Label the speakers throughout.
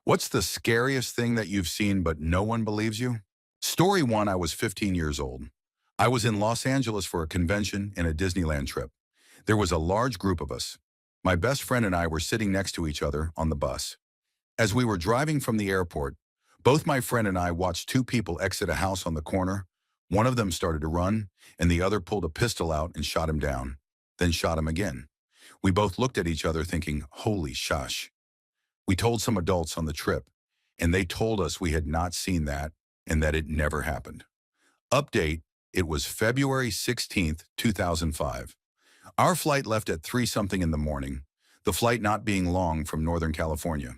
Speaker 1: What's the scariest thing that you've seen but no one believes you? Story one, I was 15 years old. I was in Los Angeles for a convention and a Disneyland trip. There was a large group of us. My best friend and I were sitting next to each other on the bus. As we were driving from the airport, both my friend and I watched two people exit a house on the corner. One of them started to run, and the other pulled a pistol out and shot him down, then shot him again. We both looked at each other thinking, holy shush. We told some adults on the trip, and they told us we had not seen that and that it never happened. Update, it was February 16th, 2005. Our flight left at 3 something in the morning, the flight not being long from Northern California.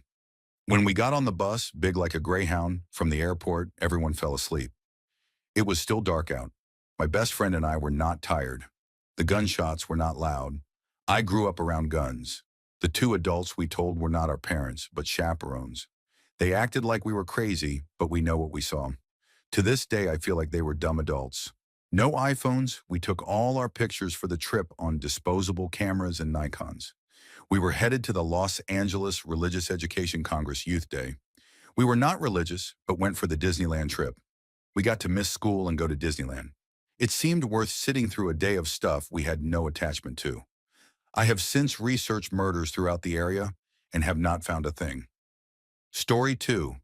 Speaker 1: When we got on the bus, big like a Greyhound, from the airport, everyone fell asleep. It was still dark out. My best friend and I were not tired. The gunshots were not loud. I grew up around guns. The two adults we told were not our parents, but chaperones. They acted like we were crazy, but we know what we saw. To this day, I feel like they were dumb adults. No iPhones, we took all our pictures for the trip on disposable cameras and Nikons. We were headed to the Los Angeles Religious Education Congress Youth Day. We were not religious, but went for the Disneyland trip. We got to miss school and go to Disneyland. It seemed worth sitting through a day of stuff we had no attachment to. I have since researched murders throughout the area and have not found a thing. Story 2.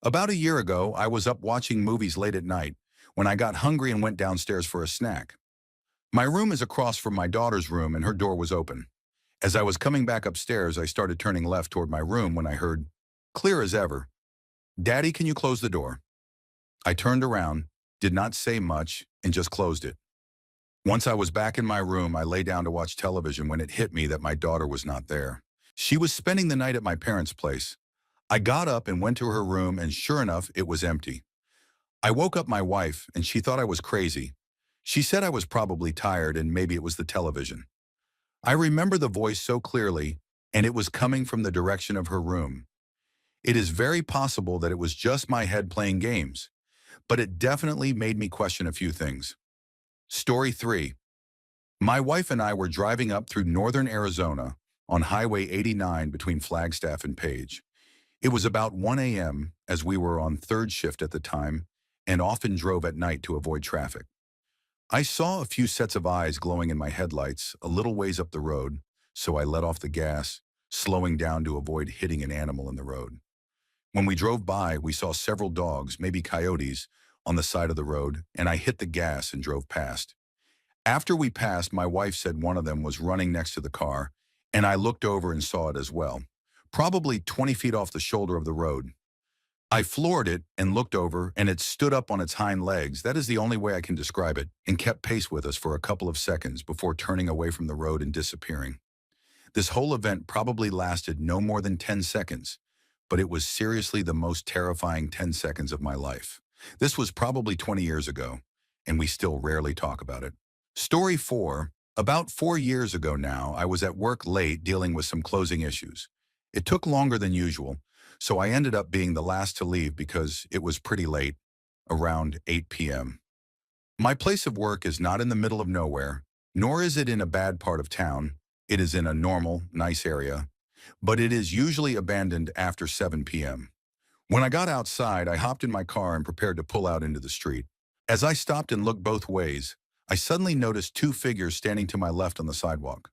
Speaker 1: About a year ago, I was up watching movies late at night when I got hungry and went downstairs for a snack. My room is across from my daughter's room and her door was open. As I was coming back upstairs, I started turning left toward my room when I heard, clear as ever, "Daddy, can you close the door?" I turned around, did not say much, and just closed it. Once I was back in my room, I lay down to watch television when it hit me that my daughter was not there. She was spending the night at my parents' place. I got up and went to her room, and sure enough, it was empty. I woke up my wife, and she thought I was crazy. She said I was probably tired and maybe it was the television. I remember the voice so clearly, and it was coming from the direction of her room. It is very possible that it was just my head playing games, but it definitely made me question a few things. Story 3. My wife and I were driving up through northern Arizona on Highway 89 between Flagstaff and Page. It was about 1 a.m. as we were on third shift at the time and often drove at night to avoid traffic. I saw a few sets of eyes glowing in my headlights a little ways up the road, so I let off the gas, slowing down to avoid hitting an animal in the road. When we drove by, we saw several dogs, maybe coyotes, on the side of the road, and I hit the gas and drove past. After we passed, my wife said one of them was running next to the car, and I looked over and saw it as well, probably 20 feet off the shoulder of the road. I floored it and looked over, and it stood up on its hind legs, that is the only way I can describe it, and kept pace with us for a couple of seconds before turning away from the road and disappearing. This whole event probably lasted no more than 10 seconds, but it was seriously the most terrifying 10 seconds of my life. This was probably 20 years ago, and we still rarely talk about it. Story 4. About 4 years ago now, I was at work late dealing with some closing issues. It took longer than usual, so I ended up being the last to leave because it was pretty late, around 8 p.m. My place of work is not in the middle of nowhere, nor is it in a bad part of town. It is in a normal, nice area, but it is usually abandoned after 7 p.m. When I got outside, I hopped in my car and prepared to pull out into the street. As I stopped and looked both ways, I suddenly noticed two figures standing to my left on the sidewalk.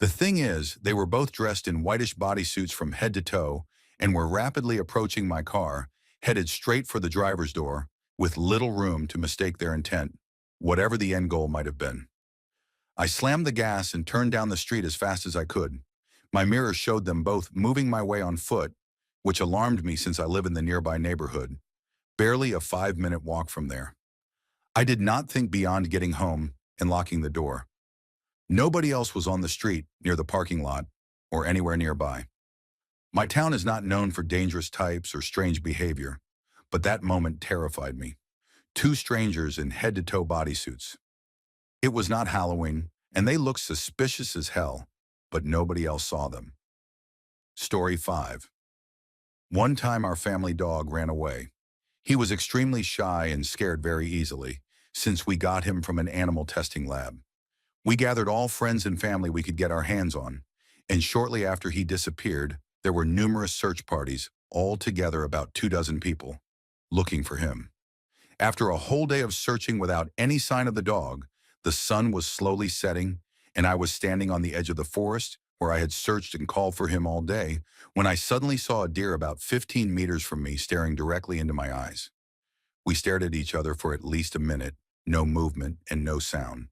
Speaker 1: The thing is, they were both dressed in whitish bodysuits from head to toe and were rapidly approaching my car, headed straight for the driver's door, with little room to mistake their intent, whatever the end goal might have been. I slammed the gas and turned down the street as fast as I could. My mirror showed them both moving my way on foot, which alarmed me since I live in the nearby neighborhood, barely a 5-minute walk from there. I did not think beyond getting home and locking the door. Nobody else was on the street, near the parking lot, or anywhere nearby. My town is not known for dangerous types or strange behavior, but that moment terrified me. Two strangers in head-to-toe bodysuits. It was not Halloween, and they looked suspicious as hell, but nobody else saw them. Story 5. One time our family dog ran away. He was extremely shy and scared very easily, since we got him from an animal testing lab. We gathered all friends and family we could get our hands on, and shortly after he disappeared, there were numerous search parties, all together about 24 people, looking for him. After a whole day of searching without any sign of the dog, the sun was slowly setting, and I was standing on the edge of the forest where I had searched and called for him all day, when I suddenly saw a deer about 15 meters from me staring directly into my eyes. We stared at each other for at least a minute, no movement and no sound.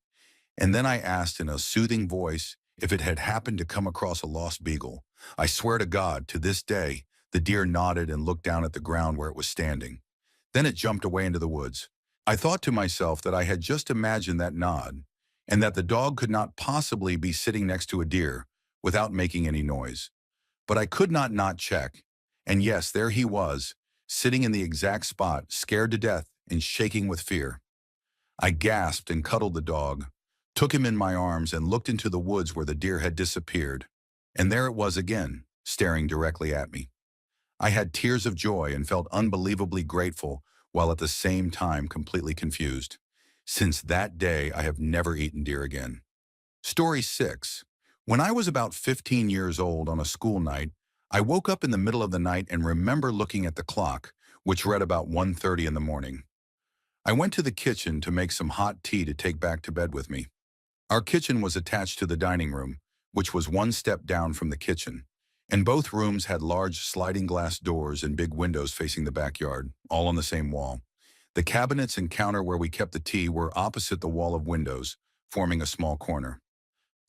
Speaker 1: And then I asked in a soothing voice if it had happened to come across a lost beagle. I swear to God, to this day, the deer nodded and looked down at the ground where it was standing. Then it jumped away into the woods. I thought to myself that I had just imagined that nod, and that the dog could not possibly be sitting next to a deer without making any noise. But I could not check. And yes, there he was, sitting in the exact spot, scared to death and shaking with fear. I gasped and cuddled the dog, took him in my arms and looked into the woods where the deer had disappeared. And there it was again, staring directly at me. I had tears of joy and felt unbelievably grateful, while at the same time completely confused. Since that day, I have never eaten deer again. Story 6. When I was about 15 years old on a school night, I woke up in the middle of the night and remember looking at the clock, which read about 1:30 in the morning. I went to the kitchen to make some hot tea to take back to bed with me. Our kitchen was attached to the dining room, which was one step down from the kitchen, and both rooms had large sliding glass doors and big windows facing the backyard, all on the same wall. The cabinets and counter where we kept the tea were opposite the wall of windows, forming a small corner.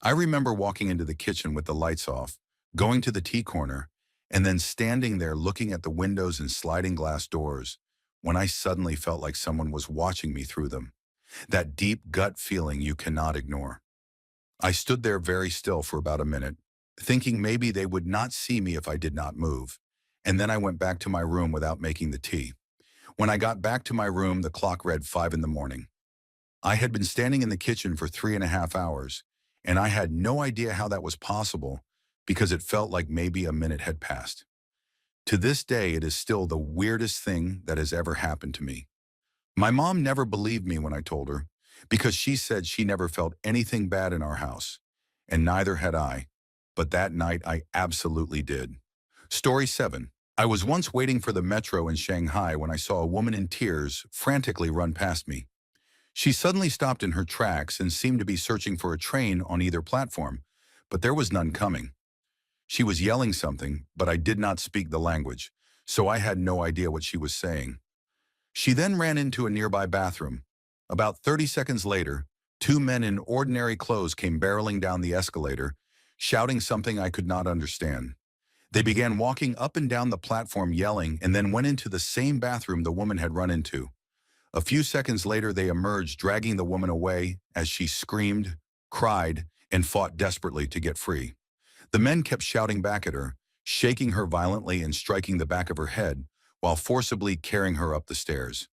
Speaker 1: I remember walking into the kitchen with the lights off, going to the tea corner, and then standing there looking at the windows and sliding glass doors, when I suddenly felt like someone was watching me through them. That deep gut feeling you cannot ignore. I stood there very still for about a minute, thinking maybe they would not see me if I did not move, and then I went back to my room without making the tea. When I got back to my room, the clock read 5 in the morning. I had been standing in the kitchen for 3.5 hours, and I had no idea how that was possible, because it felt like maybe a minute had passed. To this day, it is still the weirdest thing that has ever happened to me. My mom never believed me when I told her, because she said she never felt anything bad in our house, and neither had I. But that night, I absolutely did. Story 7. I was once waiting for the metro in Shanghai when I saw a woman in tears frantically run past me. She suddenly stopped in her tracks and seemed to be searching for a train on either platform, but there was none coming. She was yelling something, but I did not speak the language, so I had no idea what she was saying. She then ran into a nearby bathroom. About 30 seconds later, 2 men in ordinary clothes came barreling down the escalator, shouting something I could not understand. They began walking up and down the platform yelling and then went into the same bathroom the woman had run into. A few seconds later, they emerged, dragging the woman away as she screamed, cried, and fought desperately to get free. The men kept shouting back at her, shaking her violently and striking the back of her head, while forcibly carrying her up the stairs.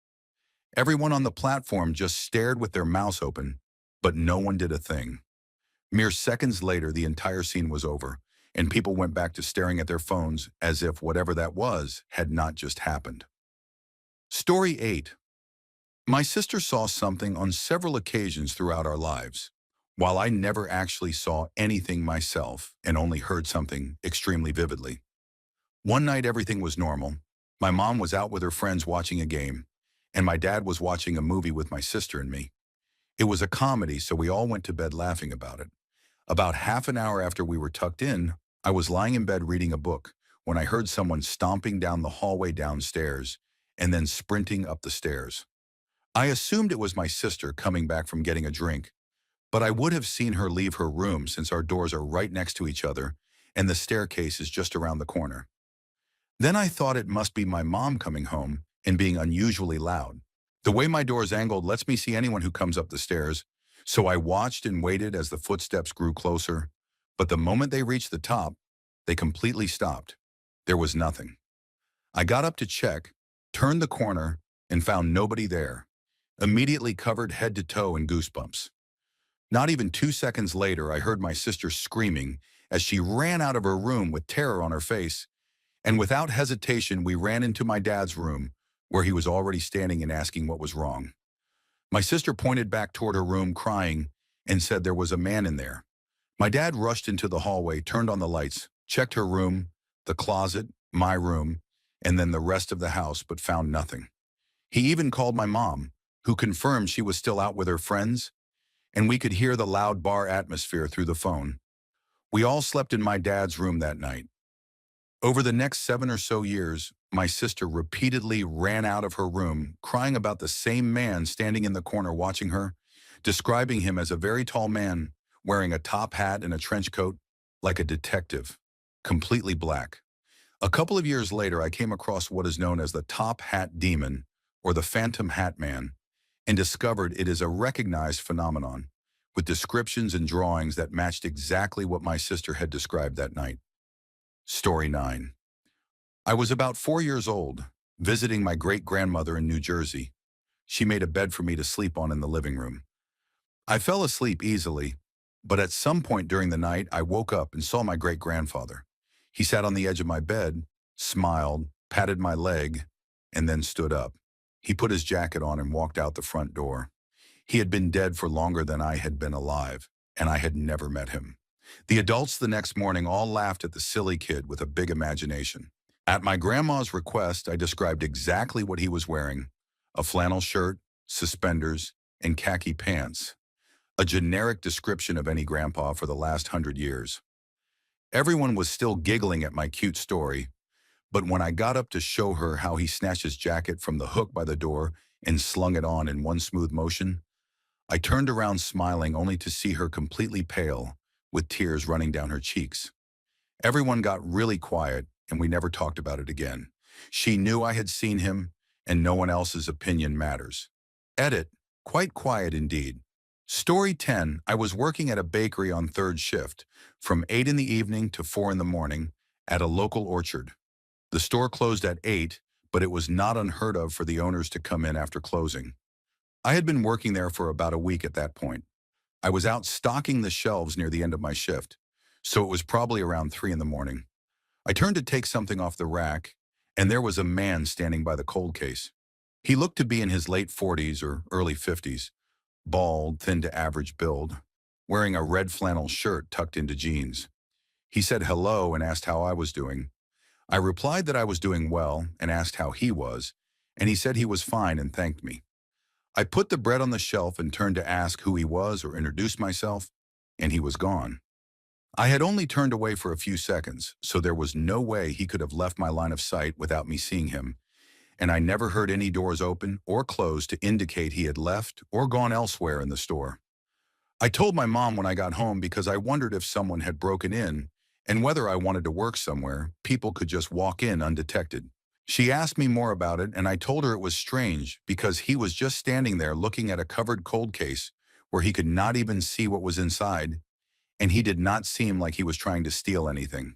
Speaker 1: Everyone on the platform just stared with their mouths open, but no one did a thing. Mere seconds later, the entire scene was over, and people went back to staring at their phones as if whatever that was had not just happened. Story 8. My sister saw something on several occasions throughout our lives. While I never actually saw anything myself and only heard something extremely vividly. One night everything was normal. My mom was out with her friends watching a game, and my dad was watching a movie with my sister and me. It was a comedy, so we all went to bed laughing about it. About half an hour after we were tucked in, I was lying in bed reading a book when I heard someone stomping down the hallway downstairs and then sprinting up the stairs. I assumed it was my sister coming back from getting a drink, but I would have seen her leave her room since our doors are right next to each other and the staircase is just around the corner. Then I thought it must be my mom coming home and being unusually loud. The way my door is angled lets me see anyone who comes up the stairs, so I watched and waited as the footsteps grew closer, but the moment they reached the top, they completely stopped. There was nothing. I got up to check, turned the corner, and found nobody there, immediately covered head to toe in goosebumps. Not even 2 seconds later, I heard my sister screaming as she ran out of her room with terror on her face, and without hesitation, we ran into my dad's room, where he was already standing and asking what was wrong. My sister pointed back toward her room crying and said there was a man in there. My dad rushed into the hallway, turned on the lights, checked her room, the closet, my room, and then the rest of the house, but found nothing. He even called my mom, who confirmed she was still out with her friends, and we could hear the loud bar atmosphere through the phone. We all slept in my dad's room that night. Over the next 7 or so years, my sister repeatedly ran out of her room, crying about the same man standing in the corner watching her, describing him as a very tall man, wearing a top hat and a trench coat, like a detective, completely black. A couple of years later, I came across what is known as the Top Hat Demon, or the Phantom Hat Man, and discovered it is a recognized phenomenon, with descriptions and drawings that matched exactly what my sister had described that night. Story 9. I was about 4 years old, visiting my great-grandmother in New Jersey. She made a bed for me to sleep on in the living room. I fell asleep easily, but at some point during the night, I woke up and saw my great-grandfather. He sat on the edge of my bed, smiled, patted my leg, and then stood up. He put his jacket on and walked out the front door. He had been dead for longer than I had been alive, and I had never met him. The adults the next morning all laughed at the silly kid with a big imagination. At my grandma's request, I described exactly what he was wearing: a flannel shirt, suspenders, and khaki pants. A generic description of any grandpa for the last 100 years. Everyone was still giggling at my cute story, but when I got up to show her how he snatched his jacket from the hook by the door and slung it on in one smooth motion, I turned around smiling only to see her completely pale, with tears running down her cheeks. Everyone got really quiet, and we never talked about it again. She knew I had seen him, and no one else's opinion matters. Edit. Quite quiet indeed. Story 10. I was working at a bakery on third shift, from 8 in the evening to 4 in the morning, at a local orchard. The store closed at 8, but it was not unheard of for the owners to come in after closing. I had been working there for about a week at that point. I was out stocking the shelves near the end of my shift, so it was probably around 3 in the morning. I turned to take something off the rack, and there was a man standing by the cold case. He looked to be in his late 40s or early 50s, bald, thin to average build, wearing a red flannel shirt tucked into jeans. He said hello and asked how I was doing. I replied that I was doing well and asked how he was, and he said he was fine and thanked me. I put the bread on the shelf and turned to ask who he was or introduce myself, and he was gone. I had only turned away for a few seconds, so there was no way he could have left my line of sight without me seeing him, and I never heard any doors open or close to indicate he had left or gone elsewhere in the store. I told my mom when I got home because I wondered if someone had broken in, and whether I wanted to work somewhere, people could just walk in undetected. She asked me more about it, and I told her it was strange because he was just standing there looking at a covered cold case where he could not even see what was inside, and he did not seem like he was trying to steal anything.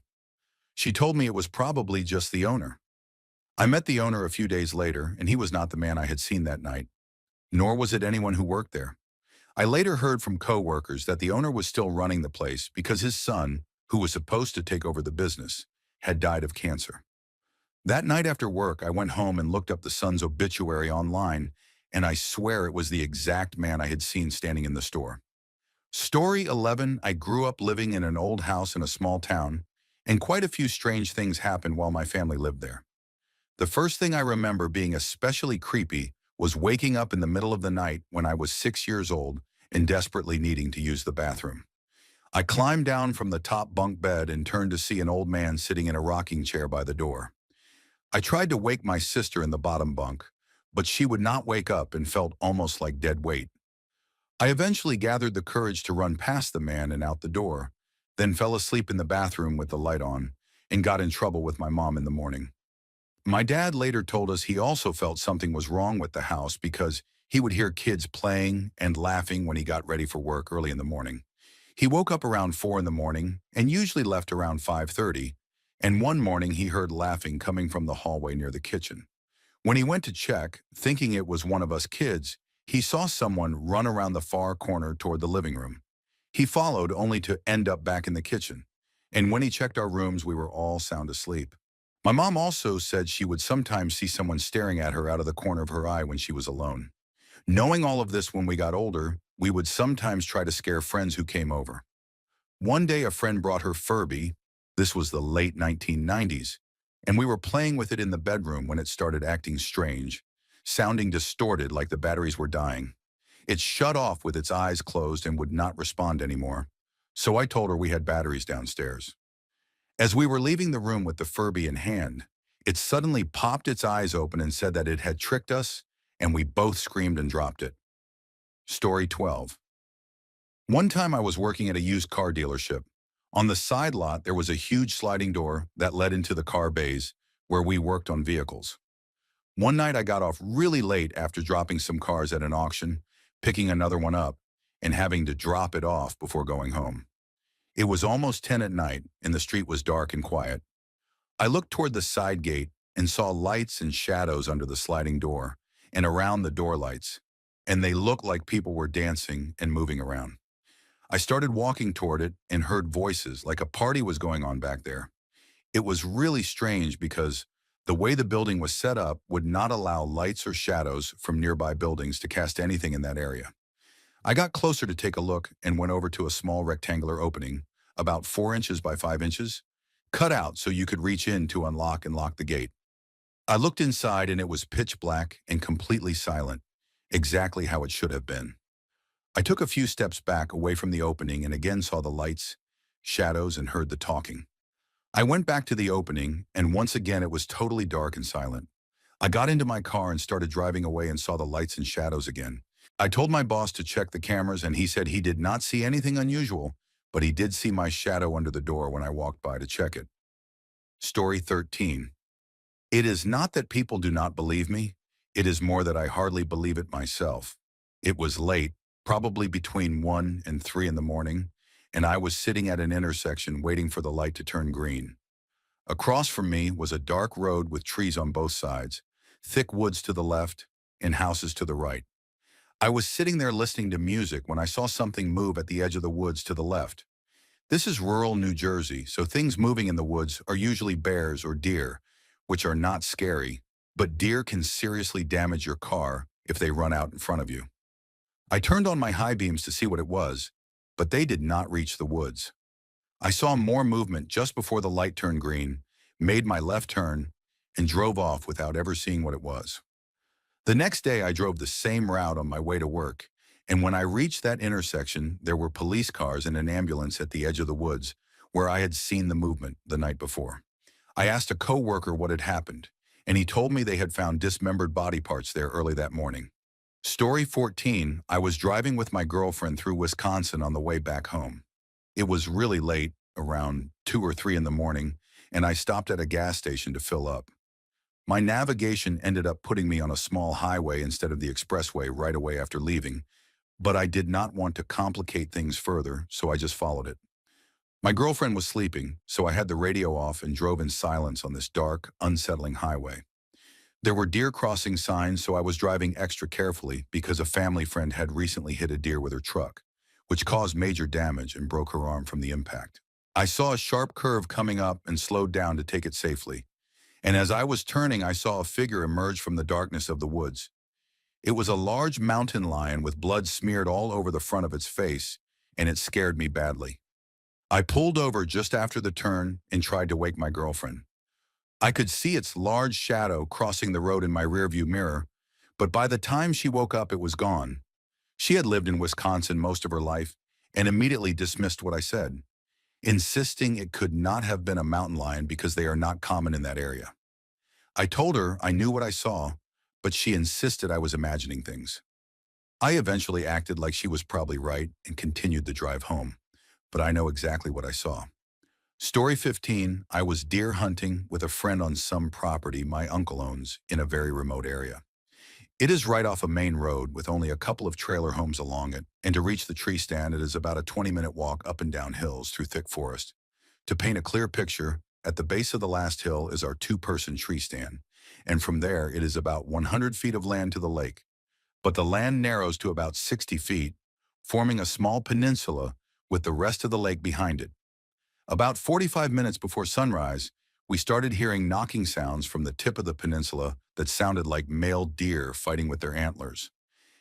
Speaker 1: She told me it was probably just the owner. I met the owner a few days later, and he was not the man I had seen that night, nor was it anyone who worked there. I later heard from coworkers that the owner was still running the place because his son, who was supposed to take over the business, had died of cancer. That night after work, I went home and looked up the son's obituary online, and I swear it was the exact man I had seen standing in the store. Story 11. I grew up living in an old house in a small town, and quite a few strange things happened while my family lived there. The first thing I remember being especially creepy was waking up in the middle of the night when I was 6 years old and desperately needing to use the bathroom. I climbed down from the top bunk bed and turned to see an old man sitting in a rocking chair by the door. I tried to wake my sister in the bottom bunk, but she would not wake up and felt almost like dead weight. I eventually gathered the courage to run past the man and out the door, then fell asleep in the bathroom with the light on, and got in trouble with my mom in the morning. My dad later told us he also felt something was wrong with the house because he would hear kids playing and laughing when he got ready for work early in the morning. He woke up around 4 in the morning and usually left around 5:30, and one morning he heard laughing coming from the hallway near the kitchen. When he went to check, thinking it was one of us kids, he saw someone run around the far corner toward the living room. He followed only to end up back in the kitchen, and when he checked our rooms, we were all sound asleep. My mom also said she would sometimes see someone staring at her out of the corner of her eye when she was alone. Knowing all of this when we got older, we would sometimes try to scare friends who came over. One day a friend brought her Furby, this was the late 1990s, and we were playing with it in the bedroom when it started acting strange, sounding distorted like the batteries were dying. It shut off with its eyes closed and would not respond anymore. So I told her we had batteries downstairs. As we were leaving the room with the Furby in hand, it suddenly popped its eyes open and said that it had tricked us, and we both screamed and dropped it. Story 12. One time I was working at a used car dealership. On the side lot, there was a huge sliding door that led into the car bays where we worked on vehicles. One night I got off really late after dropping some cars at an auction, picking another one up, and having to drop it off before going home. It was almost 10 at night, and the street was dark and quiet. I looked toward the side gate and saw lights and shadows under the sliding door and around the door lights, and they looked like people were dancing and moving around. I started walking toward it and heard voices like a party was going on back there. It was really strange because the way the building was set up would not allow lights or shadows from nearby buildings to cast anything in that area. I got closer to take a look and went over to a small rectangular opening, about 4 inches by 5 inches, cut out so you could reach in to unlock and lock the gate. I looked inside and it was pitch black and completely silent, exactly how it should have been. I took a few steps back away from the opening and again saw the lights, shadows, and heard the talking. I went back to the opening, and once again it was totally dark and silent. I got into my car and started driving away and saw the lights and shadows again. I told my boss to check the cameras, and he said he did not see anything unusual, but he did see my shadow under the door when I walked by to check it. Story 13. It is not that people do not believe me. It is more that I hardly believe it myself. It was late, probably between 1 and 3 in the morning, and I was sitting at an intersection waiting for the light to turn green. Across from me was a dark road with trees on both sides, thick woods to the left, and houses to the right. I was sitting there listening to music when I saw something move at the edge of the woods to the left. This is rural New Jersey, so things moving in the woods are usually bears or deer, which are not scary, but deer can seriously damage your car if they run out in front of you. I turned on my high beams to see what it was, but they did not reach the woods. I saw more movement just before the light turned green, made my left turn, and drove off without ever seeing what it was. The next day I drove the same route on my way to work, and when I reached that intersection, there were police cars and an ambulance at the edge of the woods where I had seen the movement the night before. I asked a coworker what had happened, and he told me they had found dismembered body parts there early that morning. Story 14. I was driving with my girlfriend through Wisconsin on the way back home. It was really late, around 2 or 3 in the morning, and I stopped at a gas station to fill up. My navigation ended up putting me on a small highway instead of the expressway right away after leaving, but I did not want to complicate things further, so I just followed it. My girlfriend was sleeping, so I had the radio off and drove in silence on this dark, unsettling highway. There were deer crossing signs, so I was driving extra carefully because a family friend had recently hit a deer with her truck, which caused major damage and broke her arm from the impact. I saw a sharp curve coming up and slowed down to take it safely. And as I was turning, I saw a figure emerge from the darkness of the woods. It was a large mountain lion with blood smeared all over the front of its face, and it scared me badly. I pulled over just after the turn and tried to wake my girlfriend. I could see its large shadow crossing the road in my rearview mirror, but by the time she woke up, it was gone. She had lived in Wisconsin most of her life and immediately dismissed what I said, insisting it could not have been a mountain lion because they are not common in that area. I told her I knew what I saw, but she insisted I was imagining things. I eventually acted like she was probably right and continued the drive home, but I know exactly what I saw. Story 15. I was deer hunting with a friend on some property my uncle owns in a very remote area. It is right off a main road with only a couple of trailer homes along it, and to reach the tree stand it is about a 20-minute walk up and down hills through thick forest. To paint a clear picture, at the base of the last hill is our two-person tree stand, and from there it is about 100 feet of land to the lake. But the land narrows to about 60 feet, forming a small peninsula with the rest of the lake behind it. About 45 minutes before sunrise, we started hearing knocking sounds from the tip of the peninsula that sounded like male deer fighting with their antlers.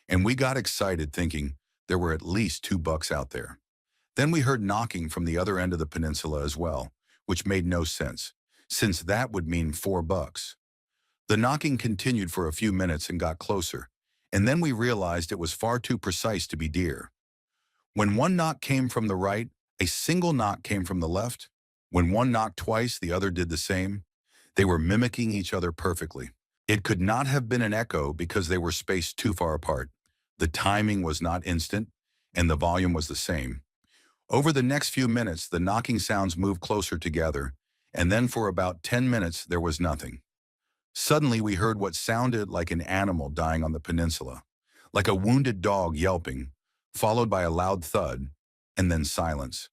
Speaker 1: And we got excited thinking there were at least 2 bucks out there. Then we heard knocking from the other end of the peninsula as well, which made no sense, since that would mean $4. The knocking continued for a few minutes and got closer, and then we realized it was far too precise to be deer. When one knock came from the right, a single knock came from the left. When one knocked twice, the other did the same. They were mimicking each other perfectly. It could not have been an echo because they were spaced too far apart. The timing was not instant, and the volume was the same. Over the next few minutes, the knocking sounds moved closer together, and then for about 10 minutes, there was nothing. Suddenly, we heard what sounded like an animal dying on the peninsula, like a wounded dog yelping, followed by a loud thud, and then silence.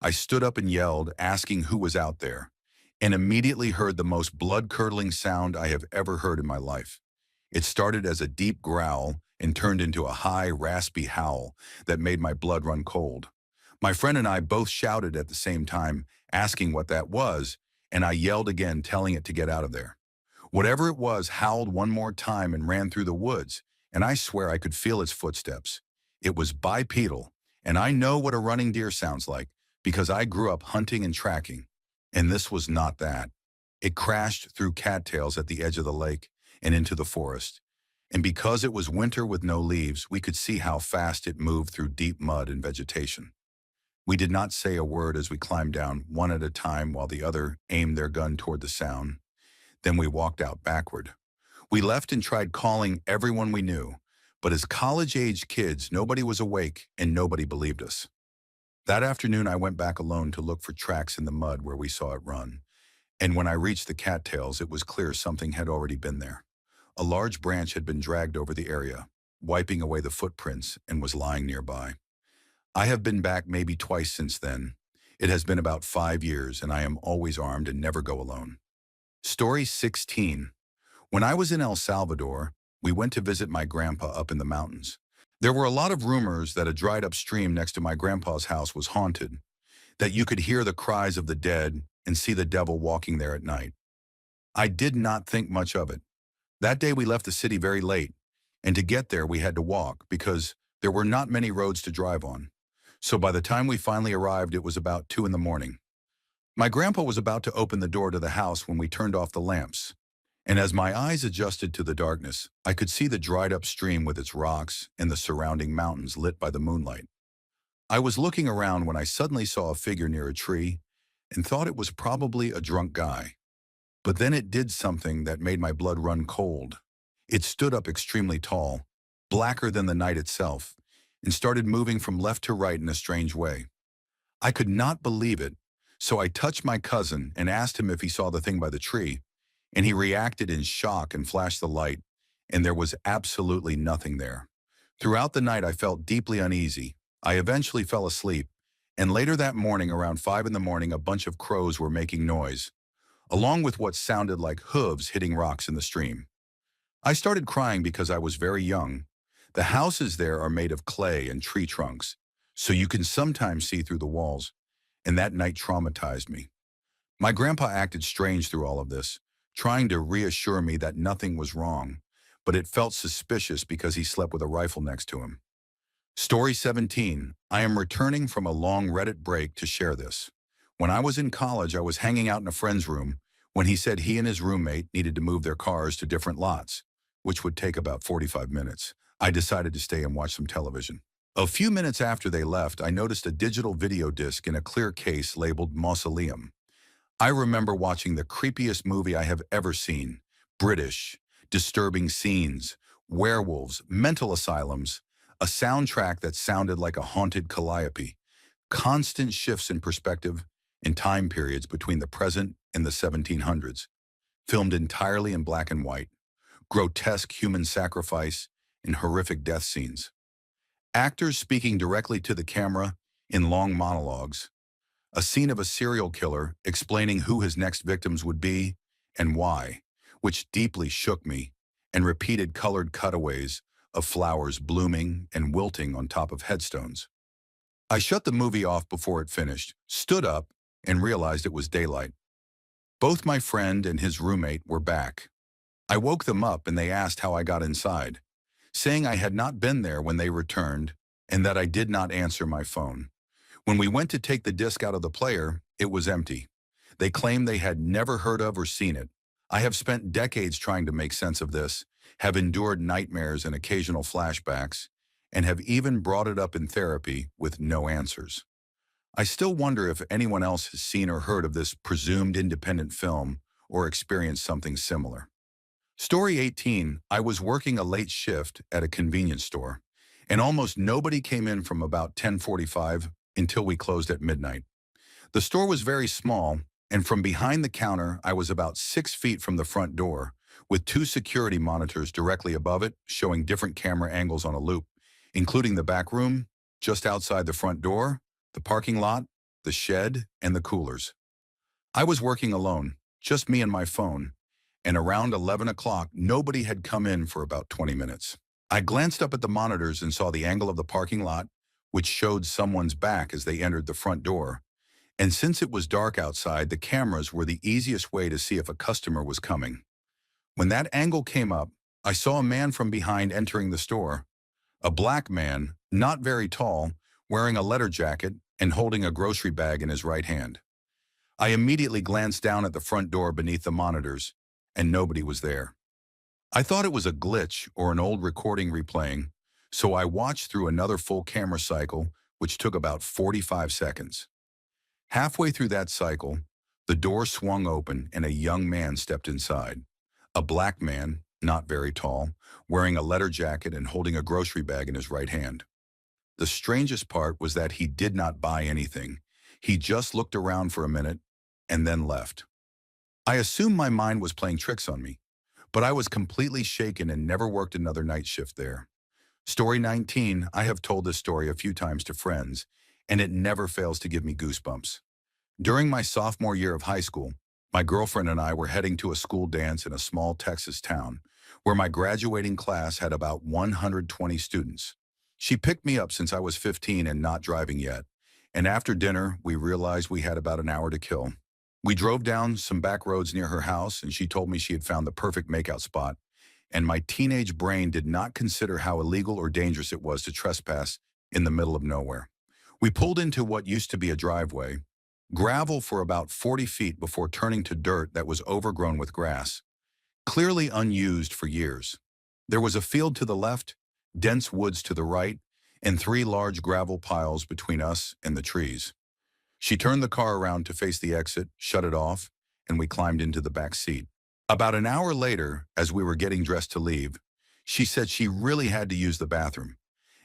Speaker 1: I stood up and yelled, asking who was out there, and immediately heard the most blood-curdling sound I have ever heard in my life. It started as a deep growl and turned into a high, raspy howl that made my blood run cold. My friend and I both shouted at the same time, asking what that was, and I yelled again, telling it to get out of there. Whatever it was howled one more time and ran through the woods, and I swear I could feel its footsteps. It was bipedal, and I know what a running deer sounds like because I grew up hunting and tracking, and this was not that. It crashed through cattails at the edge of the lake and into the forest, and because it was winter with no leaves, we could see how fast it moved through deep mud and vegetation. We did not say a word as we climbed down one at a time while the other aimed their gun toward the sound. Then we walked out backward. We left and tried calling everyone we knew, but as college-age kids, nobody was awake and nobody believed us. That afternoon, I went back alone to look for tracks in the mud where we saw it run, and when I reached the cattails, it was clear something had already been there. A large branch had been dragged over the area, wiping away the footprints, and was lying nearby. I have been back maybe twice since then. It has been about 5 years, and I am always armed and never go alone. Story 16. When I was in El Salvador, we went to visit my grandpa up in the mountains. There were a lot of rumors that a dried-up stream next to my grandpa's house was haunted, that you could hear the cries of the dead and see the devil walking there at night. I did not think much of it. That day we left the city very late, and to get there we had to walk because there were not many roads to drive on. So by the time we finally arrived, it was about 2 in the morning. My grandpa was about to open the door to the house when we turned off the lamps, and as my eyes adjusted to the darkness, I could see the dried-up stream with its rocks and the surrounding mountains lit by the moonlight. I was looking around when I suddenly saw a figure near a tree and thought it was probably a drunk guy. But then it did something that made my blood run cold. It stood up extremely tall, blacker than the night itself, and started moving from left to right in a strange way. I could not believe it, so I touched my cousin and asked him if he saw the thing by the tree, and he reacted in shock and flashed the light, and there was absolutely nothing there. Throughout the night, I felt deeply uneasy. I eventually fell asleep, and later that morning, around 5 in the morning, a bunch of crows were making noise, along with what sounded like hooves hitting rocks in the stream. I started crying because I was very young. The houses there are made of clay and tree trunks, so you can sometimes see through the walls, and that night traumatized me. My grandpa acted strange through all of this, trying to reassure me that nothing was wrong, but it felt suspicious because he slept with a rifle next to him. Story 17. I am returning from a long Reddit break to share this. When I was in college, I was hanging out in a friend's room when he said he and his roommate needed to move their cars to different lots, which would take about 45 minutes. I decided to stay and watch some television. A few minutes after they left, I noticed a digital video disc in a clear case labeled Mausoleum. I remember watching the creepiest movie I have ever seen. British, disturbing scenes, werewolves, mental asylums, a soundtrack that sounded like a haunted calliope, constant shifts in perspective and time periods between the present and the 1700s, filmed entirely in black and white, grotesque human sacrifice, and horrific death scenes. Actors speaking directly to the camera in long monologues, a scene of a serial killer explaining who his next victims would be and why, which deeply shook me, and repeated colored cutaways of flowers blooming and wilting on top of headstones. I shut the movie off before it finished, stood up, and realized it was daylight. Both my friend and his roommate were back. I woke them up and they asked how I got inside, saying I had not been there when they returned and that I did not answer my phone. When we went to take the disc out of the player, it was empty. They claim they had never heard of or seen it. I have spent decades trying to make sense of this, have endured nightmares and occasional flashbacks, and have even brought it up in therapy with no answers. I still wonder if anyone else has seen or heard of this presumed independent film or experienced something similar. Story 18, I was working a late shift at a convenience store, and almost nobody came in from about 10:45 until we closed at midnight. The store was very small, and from behind the counter, I was about 6 feet from the front door, with two security monitors directly above it showing different camera angles on a loop, including the back room, just outside the front door, the parking lot, the shed, and the coolers. I was working alone, just me and my phone, and around 11 o'clock, nobody had come in for about 20 minutes. I glanced up at the monitors and saw the angle of the parking lot, which showed someone's back as they entered the front door. And since it was dark outside, the cameras were the easiest way to see if a customer was coming. When that angle came up, I saw a man from behind entering the store. A black man, not very tall, wearing a leather jacket and holding a grocery bag in his right hand. I immediately glanced down at the front door beneath the monitors, and nobody was there. I thought it was a glitch or an old recording replaying, so I watched through another full camera cycle, which took about 45 seconds. Halfway through that cycle, the door swung open and a young man stepped inside. A black man, not very tall, wearing a leather jacket and holding a grocery bag in his right hand. The strangest part was that he did not buy anything. He just looked around for a minute and then left. I assumed my mind was playing tricks on me, but I was completely shaken and never worked another night shift there. Story 19, I have told this story a few times to friends, and it never fails to give me goosebumps. During my sophomore year of high school, my girlfriend and I were heading to a school dance in a small Texas town, where my graduating class had about 120 students. She picked me up since I was 15 and not driving yet, and after dinner, we realized we had about an hour to kill. We drove down some back roads near her house, and she told me she had found the perfect makeout spot, and my teenage brain did not consider how illegal or dangerous it was to trespass in the middle of nowhere. We pulled into what used to be a driveway, gravel for about 40 feet before turning to dirt that was overgrown with grass, clearly unused for years. There was a field to the left, dense woods to the right, and three large gravel piles between us and the trees. She turned the car around to face the exit, shut it off, and we climbed into the back seat. About an hour later, as we were getting dressed to leave, she said she really had to use the bathroom,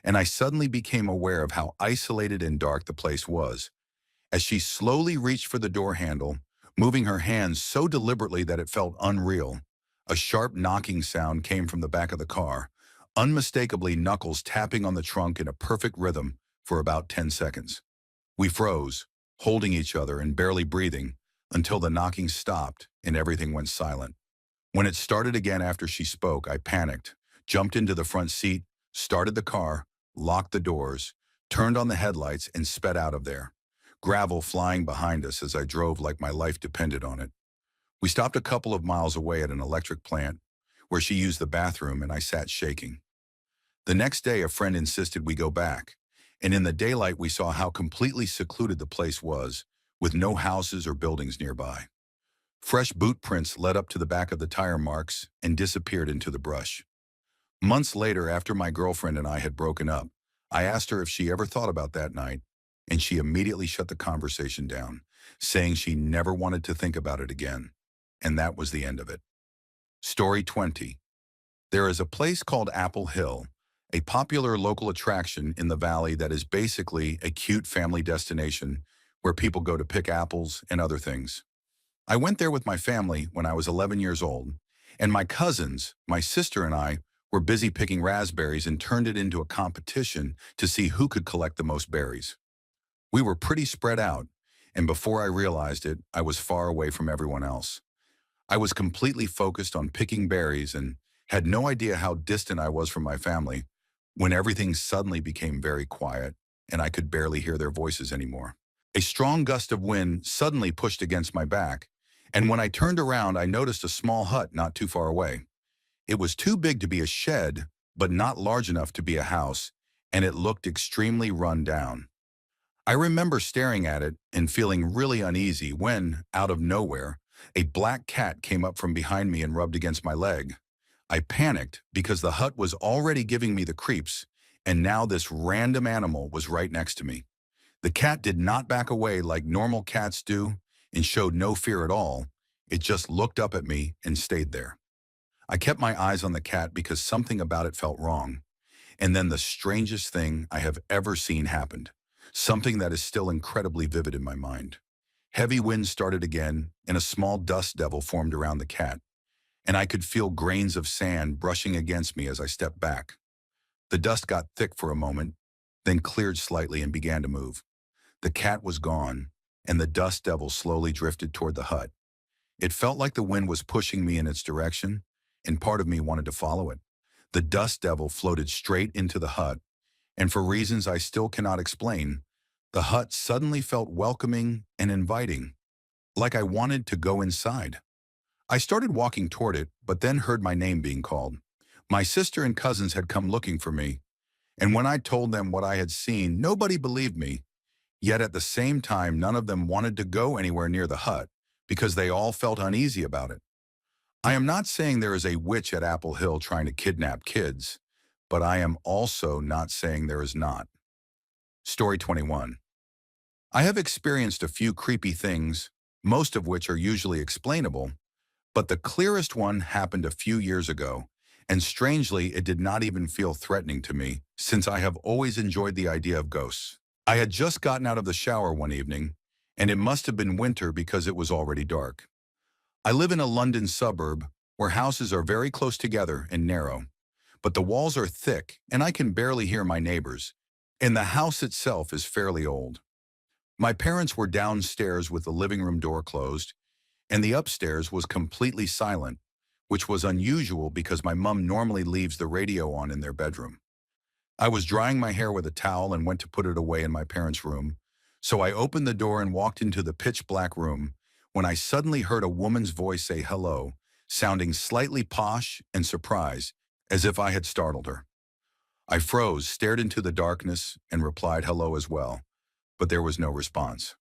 Speaker 1: and I suddenly became aware of how isolated and dark the place was. As she slowly reached for the door handle, moving her hands so deliberately that it felt unreal, a sharp knocking sound came from the back of the car, unmistakably knuckles tapping on the trunk in a perfect rhythm for about 10 seconds. We froze, holding each other and barely breathing, until the knocking stopped and everything went silent. When it started again after she spoke, I panicked, jumped into the front seat, started the car, locked the doors, turned on the headlights, and sped out of there, gravel flying behind us as I drove like my life depended on it. We stopped a couple of miles away at an electric plant, where she used the bathroom, and I sat shaking. The next day, a friend insisted we go back, and in the daylight we saw how completely secluded the place was, with no houses or buildings nearby. Fresh boot prints led up to the back of the tire marks and disappeared into the brush. Months later, after my girlfriend and I had broken up, I asked her if she ever thought about that night, and she immediately shut the conversation down, saying she never wanted to think about it again. And that was the end of it. Story 20. There is a place called Apple Hill, a popular local attraction in the valley that is basically a cute family destination where people go to pick apples and other things. I went there with my family when I was 11 years old, and my cousins, my sister and I, were busy picking raspberries and turned it into a competition to see who could collect the most berries. We were pretty spread out, and before I realized it, I was far away from everyone else. I was completely focused on picking berries and had no idea how distant I was from my family when everything suddenly became very quiet and I could barely hear their voices anymore. A strong gust of wind suddenly pushed against my back, and when I turned around, I noticed a small hut not too far away. It was too big to be a shed, but not large enough to be a house, and it looked extremely run down. I remember staring at it and feeling really uneasy when, out of nowhere, a black cat came up from behind me and rubbed against my leg. I panicked because the hut was already giving me the creeps, and now this random animal was right next to me. The cat did not back away like normal cats do and showed no fear at all. It just looked up at me and stayed there. I kept my eyes on the cat because something about it felt wrong. And then the strangest thing I have ever seen happened. Something that is still incredibly vivid in my mind. Heavy winds started again, and a small dust devil formed around the cat, and I could feel grains of sand brushing against me as I stepped back. The dust got thick for a moment, then cleared slightly and began to move. The cat was gone, and the dust devil slowly drifted toward the hut. It felt like the wind was pushing me in its direction, and part of me wanted to follow it. The dust devil floated straight into the hut, and for reasons I still cannot explain, the hut suddenly felt welcoming and inviting, like I wanted to go inside. I started walking toward it, but then heard my name being called. My sister and cousins had come looking for me, and when I told them what I had seen, nobody believed me. Yet at the same time, none of them wanted to go anywhere near the hut because they all felt uneasy about it. I am not saying there is a witch at Apple Hill trying to kidnap kids, but I am also not saying there is not. Story 21. I have experienced a few creepy things, most of which are usually explainable, but the clearest one happened a few years ago, and strangely, it did not even feel threatening to me, since I have always enjoyed the idea of ghosts. I had just gotten out of the shower one evening, and it must have been winter because it was already dark. I live in a London suburb where houses are very close together and narrow, but the walls are thick and I can barely hear my neighbors, and the house itself is fairly old. My parents were downstairs with the living room door closed, and the upstairs was completely silent, which was unusual because my mom normally leaves the radio on in their bedroom. I was drying my hair with a towel and went to put it away in my parents' room, so I opened the door and walked into the pitch-black room when I suddenly heard a woman's voice say hello, sounding slightly posh and surprised, as if I had startled her. I froze, stared into the darkness, and replied hello as well, but there was no response.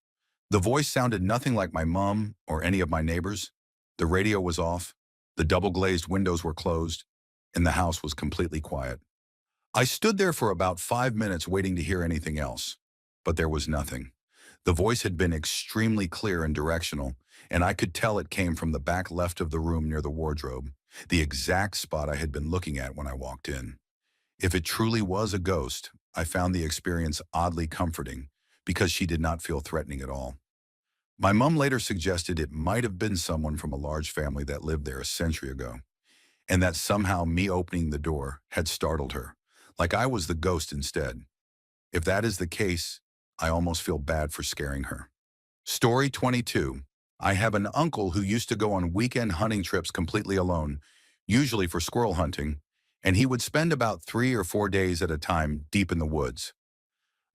Speaker 1: The voice sounded nothing like my mom or any of my neighbors. The radio was off, the double-glazed windows were closed, and the house was completely quiet. I stood there for about 5 minutes waiting to hear anything else, but there was nothing. The voice had been extremely clear and directional, and I could tell it came from the back left of the room near the wardrobe, the exact spot I had been looking at when I walked in. If it truly was a ghost, I found the experience oddly comforting because she did not feel threatening at all. My mom later suggested it might have been someone from a large family that lived there a century ago, and that somehow me opening the door had startled her, like I was the ghost instead. If that is the case, I almost feel bad for scaring her. Story 22. I have an uncle who used to go on weekend hunting trips completely alone, usually for squirrel hunting, and he would spend about 3 or 4 days at a time deep in the woods.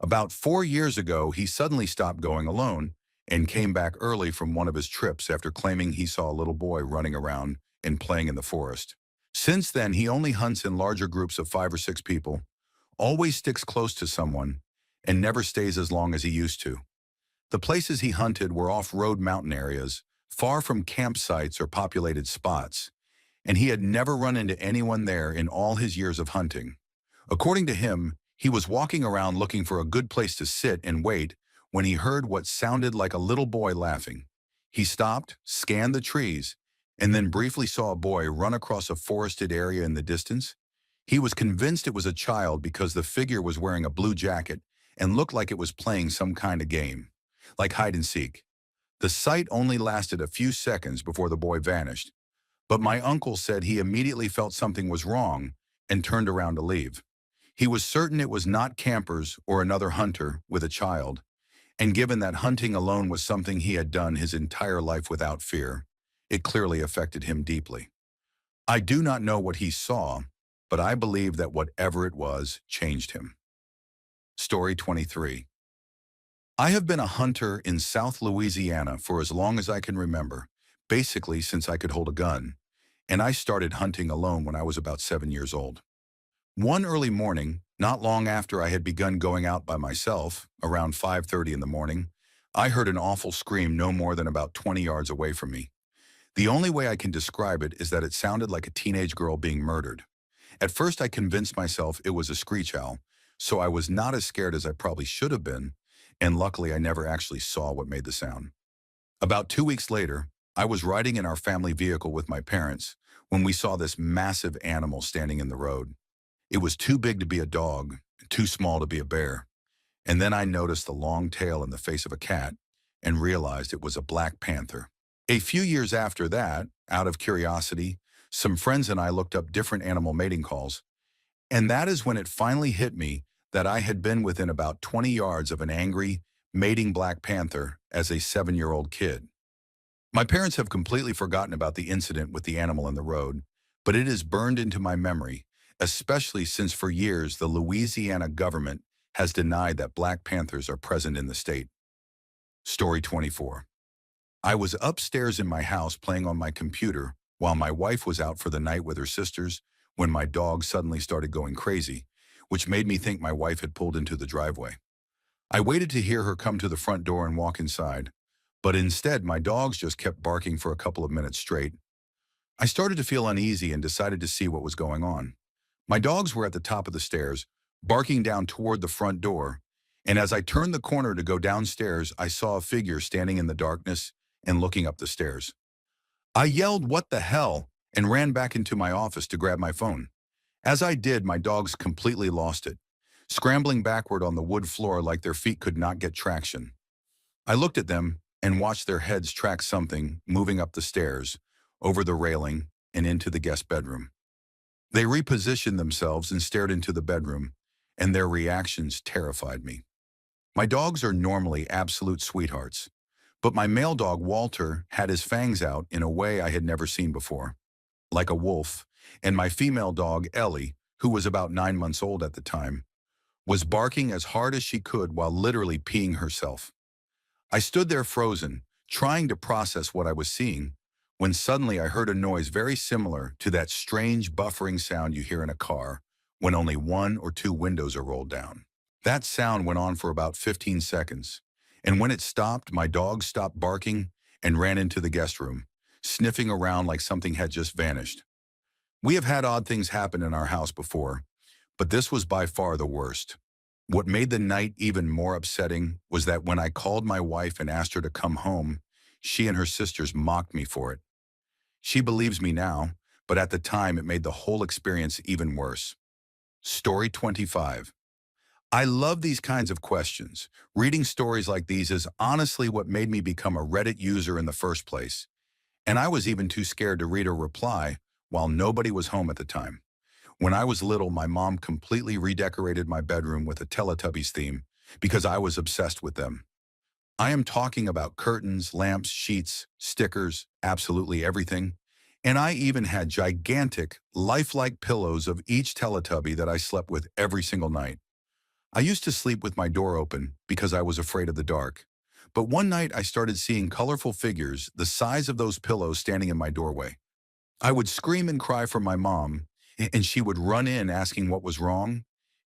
Speaker 1: About 4 years ago, he suddenly stopped going alone and came back early from one of his trips after claiming he saw a little boy running around and playing in the forest. Since then, he only hunts in larger groups of 5 or 6 people, always sticks close to someone, and never stays as long as he used to. The places he hunted were off-road mountain areas, far from campsites or populated spots, and he had never run into anyone there in all his years of hunting. According to him, he was walking around looking for a good place to sit and wait when he heard what sounded like a little boy laughing. He stopped, scanned the trees, and then briefly saw a boy run across a forested area in the distance. He was convinced it was a child because the figure was wearing a blue jacket and looked like it was playing some kind of game, like hide and seek. The sight only lasted a few seconds before the boy vanished, but my uncle said he immediately felt something was wrong and turned around to leave. He was certain it was not campers or another hunter with a child, and given that hunting alone was something he had done his entire life without fear, it clearly affected him deeply. I do not know what he saw, but I believe that whatever it was changed him. Story 23. I have been a hunter in South Louisiana for as long as I can remember, basically since I could hold a gun, and I started hunting alone when I was about 7 years old. One early morning, Not long after I had begun going out by myself, around 5:30 in the morning, I heard an awful scream no more than about 20 yards away from me. The only way I can describe it is that it sounded like a teenage girl being murdered. At first I convinced myself it was a screech owl, so I was not as scared as I probably should have been, and luckily I never actually saw what made the sound. About 2 weeks later, I was riding in our family vehicle with my parents when we saw this massive animal standing in the road. It was too big to be a dog, too small to be a bear. And then I noticed the long tail and the face of a cat and realized it was a black panther. A few years after that, out of curiosity, some friends and I looked up different animal mating calls, and that is when it finally hit me that I had been within about 20 yards of an angry, mating black panther as a 7-year-old kid. My parents have completely forgotten about the incident with the animal in the road, but it is burned into my memory, especially since for years the Louisiana government has denied that black panthers are present in the state. Story 24. I was upstairs in my house playing on my computer while my wife was out for the night with her sisters when my dog suddenly started going crazy, which made me think my wife had pulled into the driveway. I waited to hear her come to the front door and walk inside, but instead my dogs just kept barking for a couple of minutes straight. I started to feel uneasy and decided to see what was going on. My dogs were at the top of the stairs, barking down toward the front door, and as I turned the corner to go downstairs, I saw a figure standing in the darkness and looking up the stairs. I yelled, "What the hell?" and ran back into my office to grab my phone. As I did, my dogs completely lost it, scrambling backward on the wood floor like their feet could not get traction. I looked at them and watched their heads track something moving up the stairs, over the railing, and into the guest bedroom. They repositioned themselves and stared into the bedroom, and their reactions terrified me. My dogs are normally absolute sweethearts, but my male dog, Walter, had his fangs out in a way I had never seen before, like a wolf, and my female dog, Ellie, who was about 9 months old at the time, was barking as hard as she could while literally peeing herself. I stood there frozen, trying to process what I was seeing, when suddenly I heard a noise very similar to that strange buffering sound you hear in a car when only one or two windows are rolled down. That sound went on for about 15 seconds, and when it stopped, my dog stopped barking and ran into the guest room, sniffing around like something had just vanished. We have had odd things happen in our house before, but this was by far the worst. What made the night even more upsetting was that when I called my wife and asked her to come home, she and her sisters mocked me for it. She believes me now, but at the time it made the whole experience even worse. Story 25. I love these kinds of questions. Reading stories like these is honestly what made me become a Reddit user in the first place. And I was even too scared to read a reply while nobody was home at the time. When I was little, my mom completely redecorated my bedroom with a Teletubbies theme because I was obsessed with them. I am talking about curtains, lamps, sheets, stickers, absolutely everything. And I even had gigantic, lifelike pillows of each Teletubby that I slept with every single night. I used to sleep with my door open because I was afraid of the dark. But one night I started seeing colorful figures the size of those pillows standing in my doorway. I would scream and cry for my mom, and she would run in asking what was wrong,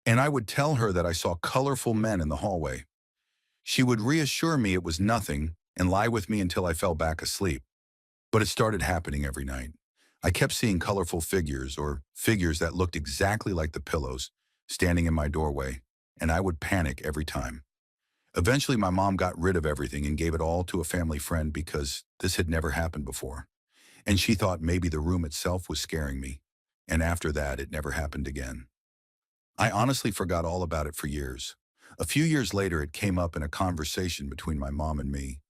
Speaker 1: and I would tell her that I saw colorful men in the hallway. She would reassure me it was nothing and lie with me until I fell back asleep. But it started happening every night. I kept seeing colorful figures, or figures that looked exactly like the pillows, standing in my doorway, and I would panic every time. Eventually, my mom got rid of everything and gave it all to a family friend because this had never happened before. And she thought maybe the room itself was scaring me. And after that, it never happened again. I honestly forgot all about it for years. A few years later, it came up in a conversation between my mom and me,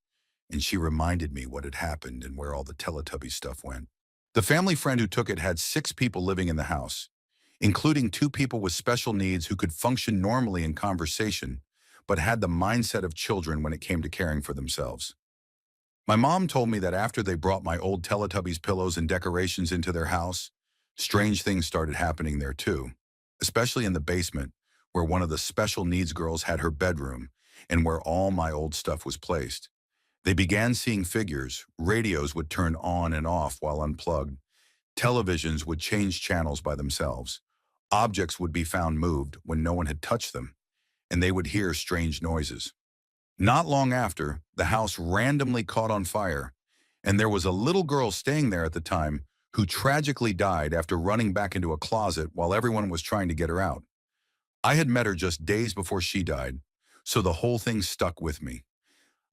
Speaker 1: and she reminded me what had happened and where all the Teletubby stuff went. The family friend who took it had 6 people living in the house, including 2 people with special needs who could function normally in conversation, but had the mindset of children when it came to caring for themselves. My mom told me that after they brought my old Teletubbies pillows and decorations into their house, strange things started happening there too, especially in the basement, where one of the special needs girls had her bedroom and where all my old stuff was placed. They began seeing figures, radios would turn on and off while unplugged, televisions would change channels by themselves. Objects would be found moved when no one had touched them, and they would hear strange noises. Not long after, the house randomly caught on fire, and there was a little girl staying there at the time who tragically died after running back into a closet while everyone was trying to get her out. I had met her just days before she died, so the whole thing stuck with me.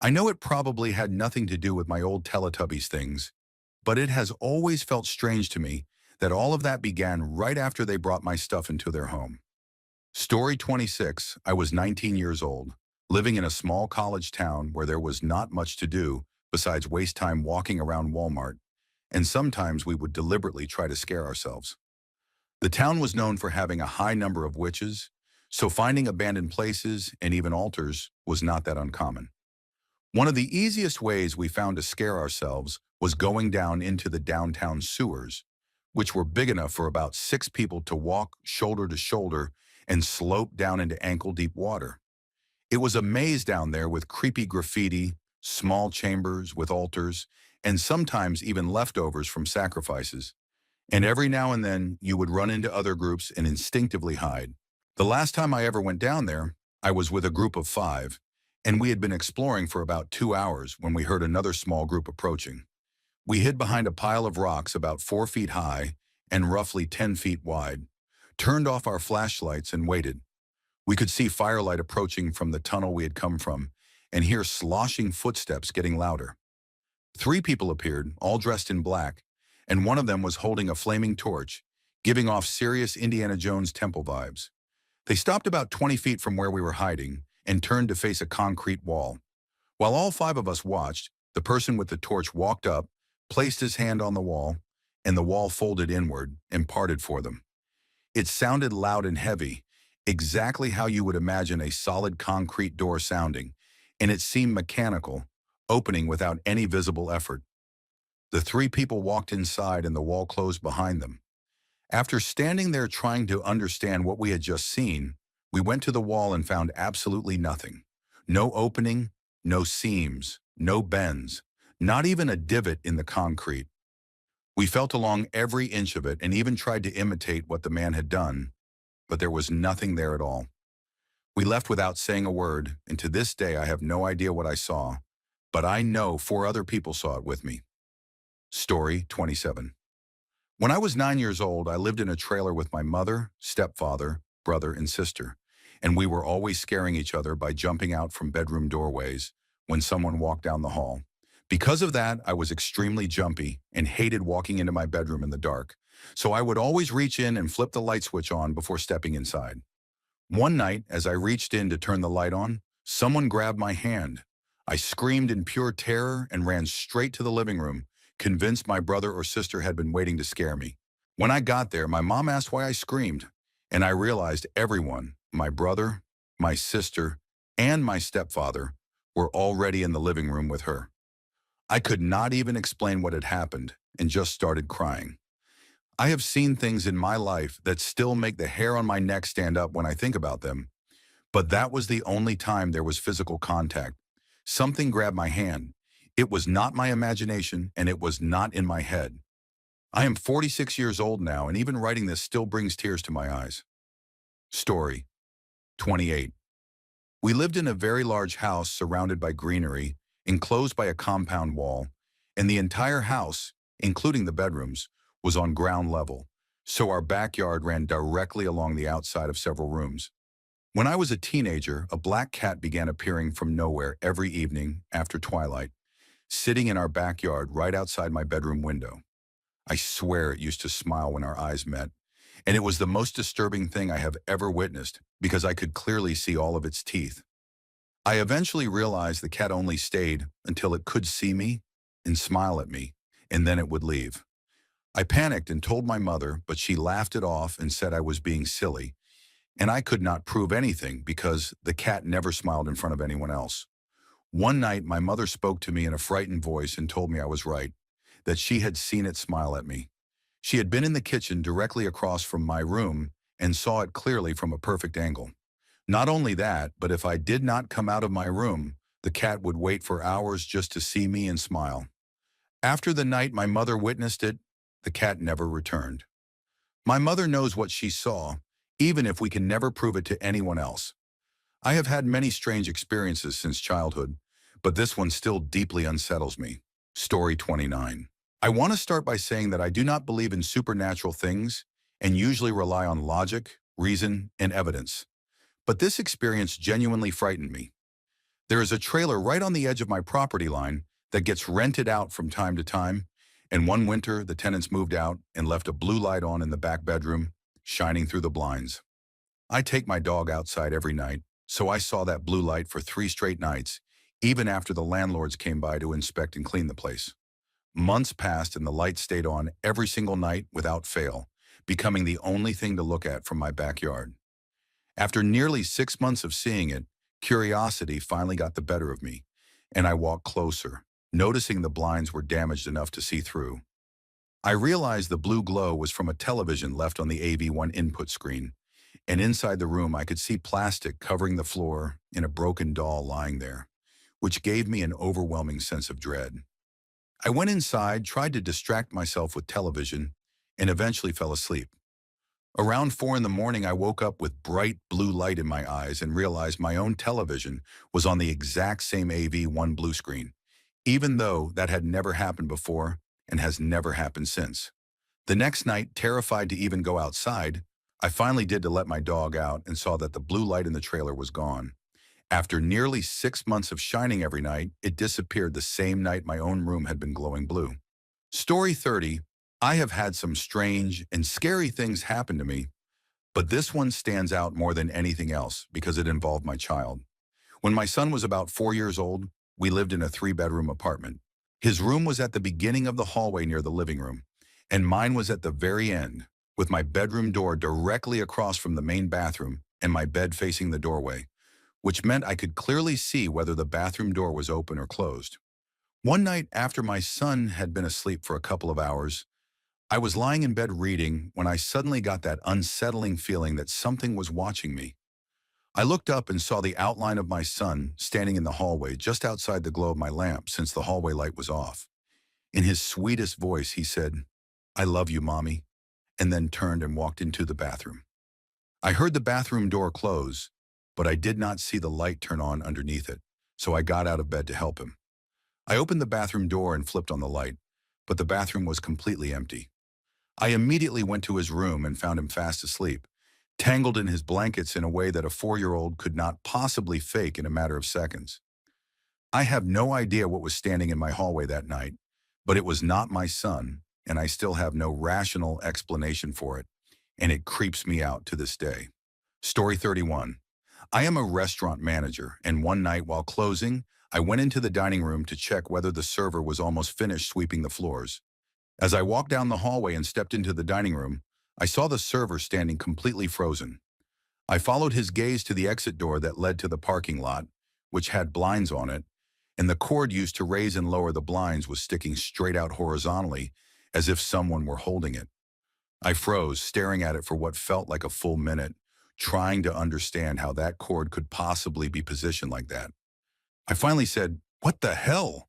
Speaker 1: I know it probably had nothing to do with my old Teletubbies things, but it has always felt strange to me that all of that began right after they brought my stuff into their home. Story 26, I was 19 years old, living in a small college town where there was not much to do besides waste time walking around Walmart, and sometimes we would deliberately try to scare ourselves. The town was known for having a high number of witches, so finding abandoned places and even altars was not that uncommon. One of the easiest ways we found to scare ourselves was going down into the downtown sewers, which were big enough for about 6 people to walk shoulder to shoulder and slope down into ankle-deep water. It was a maze down there with creepy graffiti, small chambers with altars, and sometimes even leftovers from sacrifices. And every now and then, you would run into other groups and instinctively hide. The last time I ever went down there, I was with a group of 5, and we had been exploring for about 2 hours when we heard another small group approaching. We hid behind a pile of rocks about 4 feet high and roughly 10 feet wide, turned off our flashlights and waited. We could see firelight approaching from the tunnel we had come from and hear sloshing footsteps getting louder. 3 people appeared, all dressed in black, and one of them was holding a flaming torch, giving off serious Indiana Jones temple vibes. They stopped about 20 feet from where we were hiding and turned to face a concrete wall. While all 5 of us watched, the person with the torch walked up, placed his hand on the wall, and the wall folded inward and parted for them. It sounded loud and heavy, exactly how you would imagine a solid concrete door sounding, and it seemed mechanical, opening without any visible effort. The 3 people walked inside and the wall closed behind them. After standing there trying to understand what we had just seen, we went to the wall and found absolutely nothing. No opening, no seams, no bends, not even a divot in the concrete. We felt along every inch of it and even tried to imitate what the man had done, but there was nothing there at all. We left without saying a word, and to this day I have no idea what I saw, but I know 4 other people saw it with me. Story 27. When I was 9 years old, I lived in a trailer with my mother, stepfather, brother, and sister, and we were always scaring each other by jumping out from bedroom doorways when someone walked down the hall. Because of that, I was extremely jumpy and hated walking into my bedroom in the dark, so I would always reach in and flip the light switch on before stepping inside. One night, as I reached in to turn the light on, someone grabbed my hand. I screamed in pure terror and ran straight to the living room, convinced my brother or sister had been waiting to scare me. When I got there, my mom asked why I screamed, and I realized everyone, my brother, my sister, and my stepfather, were already in the living room with her. I could not even explain what had happened and just started crying. I have seen things in my life that still make the hair on my neck stand up when I think about them, but that was the only time there was physical contact. Something grabbed my hand. It was not my imagination, and it was not in my head. I am 46 years old now, and even writing this still brings tears to my eyes. Story 28. We lived in a very large house surrounded by greenery, enclosed by a compound wall, and the entire house, including the bedrooms, was on ground level, so our backyard ran directly along the outside of several rooms. When I was a teenager, a black cat began appearing from nowhere every evening after twilight, sitting in our backyard right outside my bedroom window. I swear it used to smile when our eyes met, and it was the most disturbing thing I have ever witnessed because I could clearly see all of its teeth. I eventually realized the cat only stayed until it could see me and smile at me, and then it would leave. I panicked and told my mother, but she laughed it off and said I was being silly, and I could not prove anything because the cat never smiled in front of anyone else. One night, my mother spoke to me in a frightened voice and told me I was right, that she had seen it smile at me. She had been in the kitchen directly across from my room and saw it clearly from a perfect angle. Not only that, but if I did not come out of my room, the cat would wait for hours just to see me and smile. After the night my mother witnessed it, the cat never returned. My mother knows what she saw, even if we can never prove it to anyone else. I have had many strange experiences since childhood, but this one still deeply unsettles me. Story 29. I want to start by saying that I do not believe in supernatural things and usually rely on logic, reason, and evidence. But this experience genuinely frightened me. There is a trailer right on the edge of my property line that gets rented out from time to time, and one winter the tenants moved out and left a blue light on in the back bedroom, shining through the blinds. I take my dog outside every night, so I saw that blue light for 3 straight nights, even after the landlords came by to inspect and clean the place. Months passed and the light stayed on every single night without fail, becoming the only thing to look at from my backyard. After nearly 6 months of seeing it, curiosity finally got the better of me, and I walked closer, noticing the blinds were damaged enough to see through. I realized the blue glow was from a television left on the AV1 input screen, and inside the room I could see plastic covering the floor and a broken doll lying there, which gave me an overwhelming sense of dread. I went inside, tried to distract myself with television, and eventually fell asleep. Around 4 in the morning, I woke up with bright blue light in my eyes and realized my own television was on the exact same AV1 blue screen, even though that had never happened before and has never happened since. The next night, terrified to even go outside, I finally did to let my dog out and saw that the blue light in the trailer was gone. After nearly 6 months of shining every night, it disappeared the same night my own room had been glowing blue. Story 30. I have had some strange and scary things happen to me, but this one stands out more than anything else because it involved my child. When my son was about 4 years old, we lived in a 3-bedroom apartment. His room was at the beginning of the hallway near the living room, and mine was at the very end, with my bedroom door directly across from the main bathroom and my bed facing the doorway, which meant I could clearly see whether the bathroom door was open or closed. One night after my son had been asleep for a couple of hours, I was lying in bed reading when I suddenly got that unsettling feeling that something was watching me. I looked up and saw the outline of my son standing in the hallway just outside the glow of my lamp since the hallway light was off. In his sweetest voice, he said, "I love you, Mommy," and then turned and walked into the bathroom. I heard the bathroom door close, but I did not see the light turn on underneath it, so I got out of bed to help him. I opened the bathroom door and flipped on the light, but the bathroom was completely empty. I immediately went to his room and found him fast asleep, tangled in his blankets in a way that a 4-year-old could not possibly fake in a matter of seconds. I have no idea what was standing in my hallway that night, but it was not my son, and I still have no rational explanation for it, and it creeps me out to this day. Story 31. I am a restaurant manager, and one night while closing, I went into the dining room to check whether the server was almost finished sweeping the floors. As I walked down the hallway and stepped into the dining room, I saw the server standing completely frozen. I followed his gaze to the exit door that led to the parking lot, which had blinds on it, and the cord used to raise and lower the blinds was sticking straight out horizontally, as if someone were holding it. I froze, staring at it for what felt like a full minute, trying to understand how that cord could possibly be positioned like that. I finally said, "What the hell?"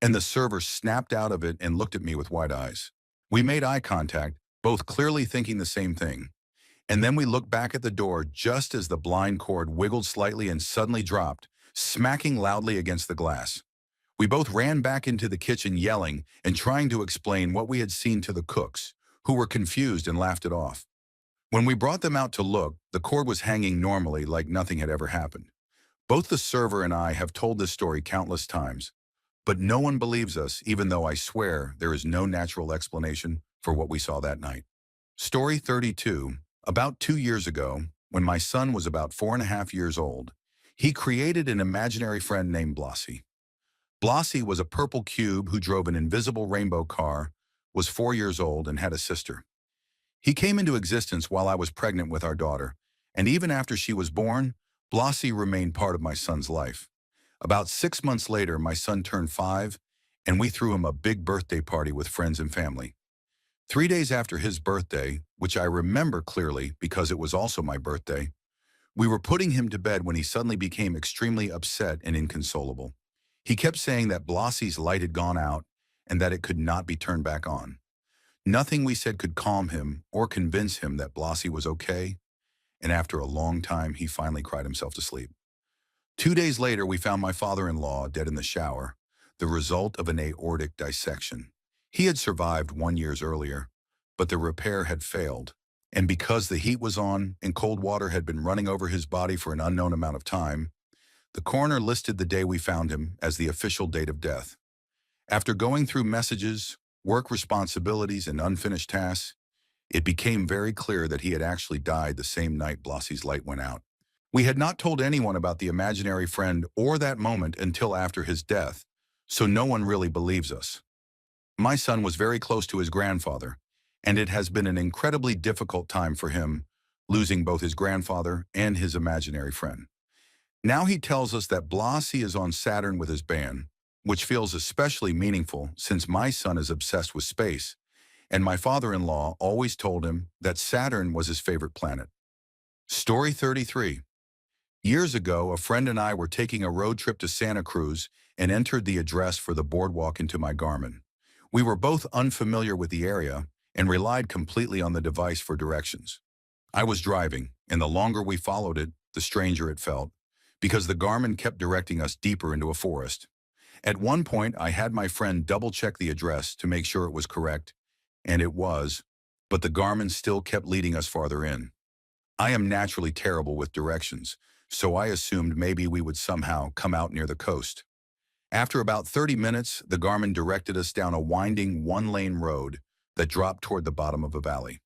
Speaker 1: And the server snapped out of it and looked at me with wide eyes. We made eye contact, both clearly thinking the same thing. And then we looked back at the door just as the blind cord wiggled slightly and suddenly dropped, smacking loudly against the glass. We both ran back into the kitchen yelling and trying to explain what we had seen to the cooks, who were confused and laughed it off. When we brought them out to look, the cord was hanging normally like nothing had ever happened. Both the server and I have told this story countless times, but no one believes us, even though I swear there is no natural explanation for what we saw that night. Story 32. About 2 years ago, when my son was about 4.5 years old, he created an imaginary friend named Blossie. Blossie was a purple cube who drove an invisible rainbow car, was 4 years old, and had a sister. He came into existence while I was pregnant with our daughter, and even after she was born, Blossie remained part of my son's life. About 6 months later, my son turned 5, and we threw him a big birthday party with friends and family. 3 days after his birthday, which I remember clearly because it was also my birthday, we were putting him to bed when he suddenly became extremely upset and inconsolable. He kept saying that Blossie's light had gone out and that it could not be turned back on. Nothing we said could calm him or convince him that Blossie was okay, and after a long time, he finally cried himself to sleep. 2 days later, we found my father-in-law dead in the shower, the result of an aortic dissection. He had survived 1 year earlier, but the repair had failed. And because the heat was on and cold water had been running over his body for an unknown amount of time, the coroner listed the day we found him as the official date of death. After going through messages, work responsibilities, and unfinished tasks, it became very clear that he had actually died the same night Blossie's light went out. We had not told anyone about the imaginary friend or that moment until after his death, so no one really believes us. My son was very close to his grandfather, and it has been an incredibly difficult time for him, losing both his grandfather and his imaginary friend. Now he tells us that Blasi is on Saturn with his band, which feels especially meaningful since my son is obsessed with space, and my father-in-law always told him that Saturn was his favorite planet. Story 33. Years ago, a friend and I were taking a road trip to Santa Cruz and entered the address for the boardwalk into my Garmin. We were both unfamiliar with the area and relied completely on the device for directions. I was driving, and the longer we followed it, the stranger it felt, because the Garmin kept directing us deeper into a forest. At one point, I had my friend double-check the address to make sure it was correct, and it was, but the Garmin still kept leading us farther in. I am naturally terrible with directions, so I assumed maybe we would somehow come out near the coast. After about 30 minutes, the Garmin directed us down a winding one-lane road that dropped toward the bottom of a valley.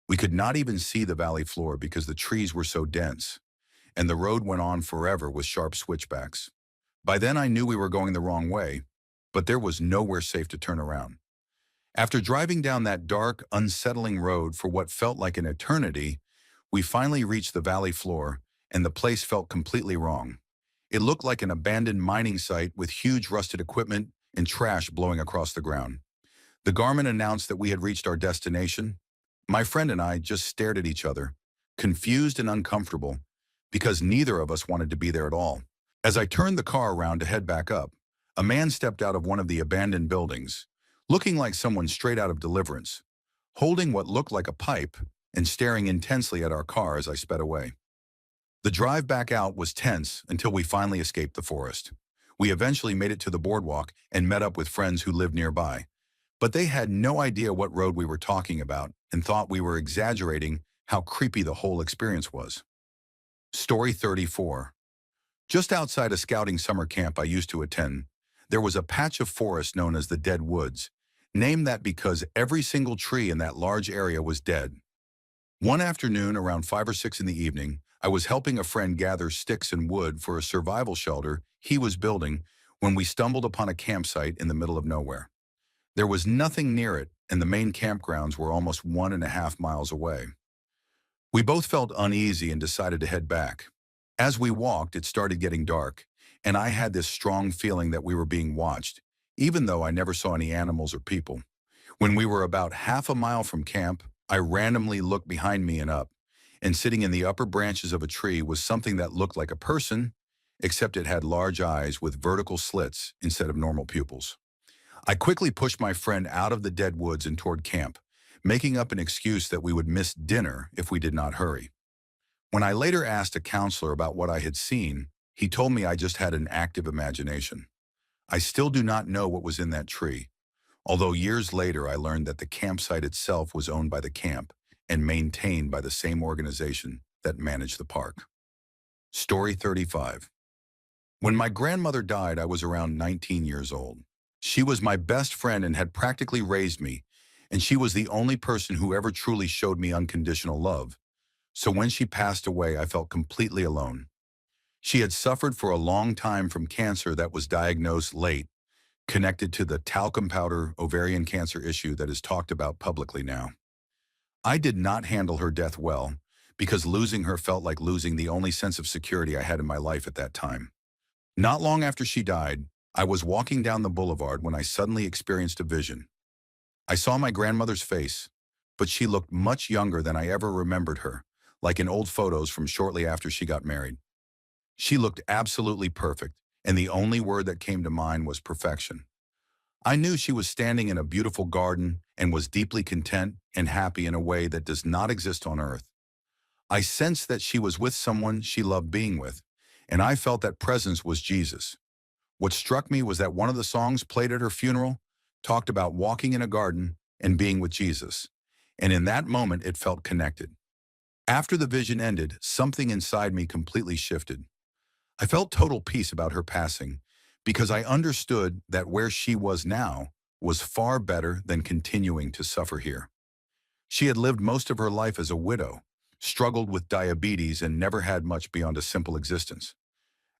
Speaker 1: We could not even see the valley floor because the trees were so dense, and the road went on forever with sharp switchbacks. By then I knew we were going the wrong way, but there was nowhere safe to turn around. After driving down that dark, unsettling road for what felt like an eternity, we finally reached the valley floor, and the place felt completely wrong. It looked like an abandoned mining site with huge rusted equipment and trash blowing across the ground. The Garmin announced that we had reached our destination. My friend and I just stared at each other, confused and uncomfortable, because neither of us wanted to be there at all. As I turned the car around to head back up, a man stepped out of one of the abandoned buildings, looking like someone straight out of Deliverance, holding what looked like a pipe and staring intensely at our car as I sped away. The drive back out was tense until we finally escaped the forest. We eventually made it to the boardwalk and met up with friends who lived nearby, but they had no idea what road we were talking about and thought we were exaggerating how creepy the whole experience was. Story 34. Just outside a scouting summer camp I used to attend, there was a patch of forest known as the Dead Woods, named that because every single tree in that large area was dead. One afternoon around 5 or 6 in the evening, I was helping a friend gather sticks and wood for a survival shelter he was building when we stumbled upon a campsite in the middle of nowhere. There was nothing near it, and the main campgrounds were almost 1.5 miles away. We both felt uneasy and decided to head back. As we walked, it started getting dark, and I had this strong feeling that we were being watched, even though I never saw any animals or people. When we were about half a mile from camp, I randomly looked behind me and up, and sitting in the upper branches of a tree was something that looked like a person, except it had large eyes with vertical slits instead of normal pupils. I quickly pushed my friend out of the dead woods and toward camp, making up an excuse that we would miss dinner if we did not hurry. When I later asked a counselor about what I had seen, he told me I just had an active imagination. I still do not know what was in that tree, although years later I learned that the campsite itself was owned by the camp and maintained by the same organization that managed the park. Story 35. When my grandmother died, I was around 19 years old. She was my best friend and had practically raised me, and she was the only person who ever truly showed me unconditional love. So when she passed away, I felt completely alone. She had suffered for a long time from cancer that was diagnosed late, connected to the talcum powder ovarian cancer issue that is talked about publicly now. I did not handle her death well, because losing her felt like losing the only sense of security I had in my life at that time. Not long after she died, I was walking down the boulevard when I suddenly experienced a vision. I saw my grandmother's face, but she looked much younger than I ever remembered her, like in old photos from shortly after she got married. She looked absolutely perfect, and the only word that came to mind was perfection. I knew she was standing in a beautiful garden and was deeply content and happy in a way that does not exist on earth. I sensed that she was with someone she loved being with, and I felt that presence was Jesus. What struck me was that one of the songs played at her funeral talked about walking in a garden and being with Jesus. And in that moment, it felt connected. After the vision ended, something inside me completely shifted. I felt total peace about her passing because I understood that where she was now was far better than continuing to suffer here. She had lived most of her life as a widow, struggled with diabetes, and never had much beyond a simple existence.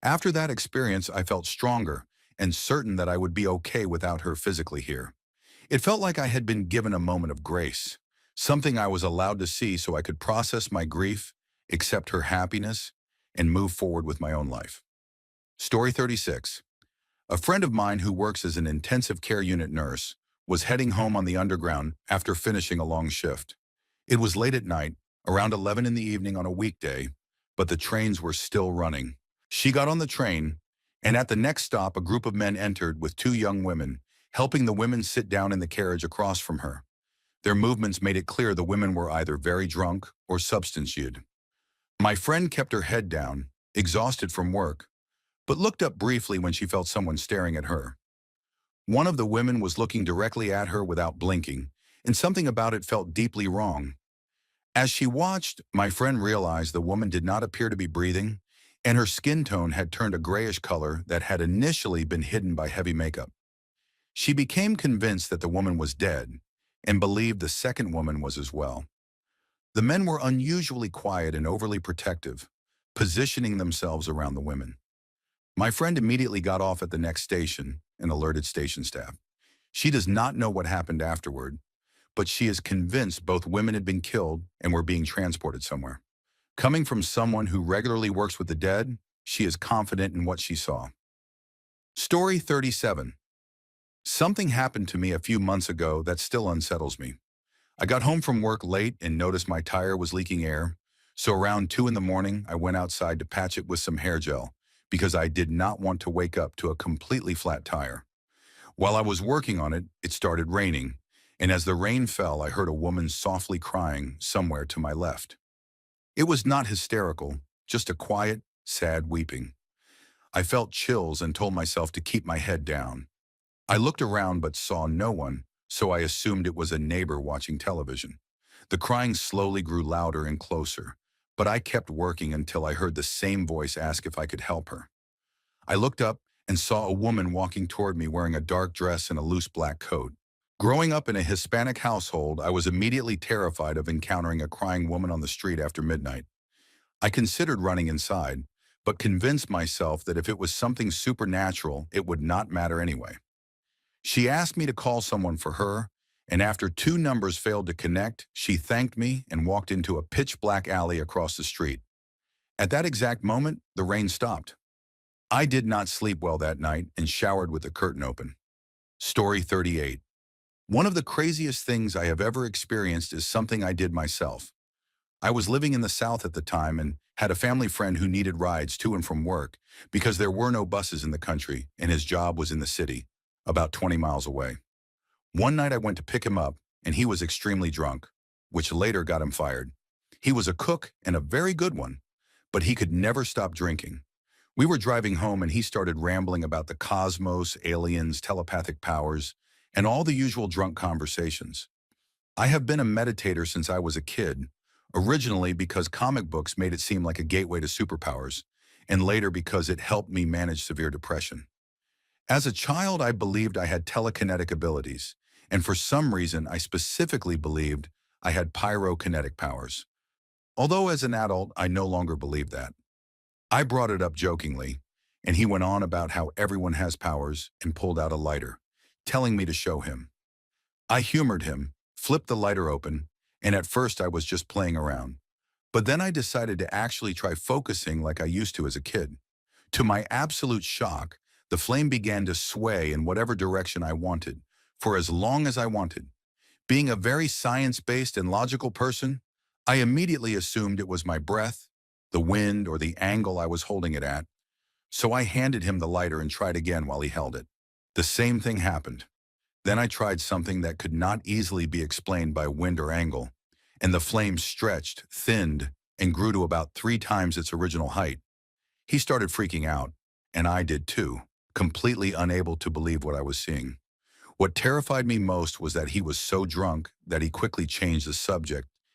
Speaker 1: After that experience, I felt stronger and certain that I would be okay without her physically here. It felt like I had been given a moment of grace, something I was allowed to see so I could process my grief, accept her happiness, and move forward with my own life. Story 36. A friend of mine who works as an intensive care unit nurse was heading home on the underground after finishing a long shift. It was late at night, around 11 in the evening on a weekday, but the trains were still running. She got on the train, and at the next stop, a group of men entered with two young women, helping the women sit down in the carriage across from her. Their movements made it clear the women were either very drunk or substance used. My friend kept her head down, exhausted from work, but looked up briefly when she felt someone staring at her. One of the women was looking directly at her without blinking, and something about it felt deeply wrong. As she watched, my friend realized the woman did not appear to be breathing, and her skin tone had turned a grayish color that had initially been hidden by heavy makeup. She became convinced that the woman was dead, and believed the second woman was as well. The men were unusually quiet and overly protective, positioning themselves around the women. My friend immediately got off at the next station and alerted station staff. She does not know what happened afterward, but she is convinced both women had been killed and were being transported somewhere. Coming from someone who regularly works with the dead, she is confident in what she saw. Story 37. Something happened to me a few months ago that still unsettles me. I got home from work late and noticed my tire was leaking air, so around 2 in the morning I went outside to patch it with some hair gel because I did not want to wake up to a completely flat tire. While I was working on it, it started raining, and as the rain fell, I heard a woman softly crying somewhere to my left. It was not hysterical, just a quiet, sad weeping. I felt chills and told myself to keep my head down. I looked around but saw no one, so I assumed it was a neighbor watching television. The crying slowly grew louder and closer, but I kept working until I heard the same voice ask if I could help her. I looked up and saw a woman walking toward me wearing a dark dress and a loose black coat. Growing up in a Hispanic household, I was immediately terrified of encountering a crying woman on the street after midnight. I considered running inside, but convinced myself that if it was something supernatural, it would not matter anyway. She asked me to call someone for her, and after two numbers failed to connect, she thanked me and walked into a pitch-black alley across the street. At that exact moment, the rain stopped. I did not sleep well that night and showered with the curtain open. Story 38. One of the craziest things I have ever experienced is something I did myself. I was living in the South at the time and had a family friend who needed rides to and from work because there were no buses in the country and his job was in the city, about 20 miles away. One night I went to pick him up and he was extremely drunk, which later got him fired. He was a cook and a very good one, but he could never stop drinking. We were driving home and he started rambling about the cosmos, aliens, telepathic powers, and all the usual drunk conversations. I have been a meditator since I was a kid, originally because comic books made it seem like a gateway to superpowers, and later because it helped me manage severe depression. As a child, I believed I had telekinetic abilities, and for some reason, I specifically believed I had pyrokinetic powers. Although as an adult, I no longer believe that. I brought it up jokingly, and he went on about how everyone has powers and pulled out a lighter, telling me to show him. I humored him, flipped the lighter open, and at first I was just playing around. But then I decided to actually try focusing like I used to as a kid. To my absolute shock, the flame began to sway in whatever direction I wanted, for as long as I wanted. Being a very science-based and logical person, I immediately assumed it was my breath, the wind, or the angle I was holding it at. So I handed him the lighter and tried again while he held it. The same thing happened. Then I tried something that could not easily be explained by wind or angle, and the flame stretched, thinned, and grew to about 3 times its original height. He started freaking out, and I did too, completely unable to believe what I was seeing. What terrified me most was that he was so drunk that he quickly changed the subject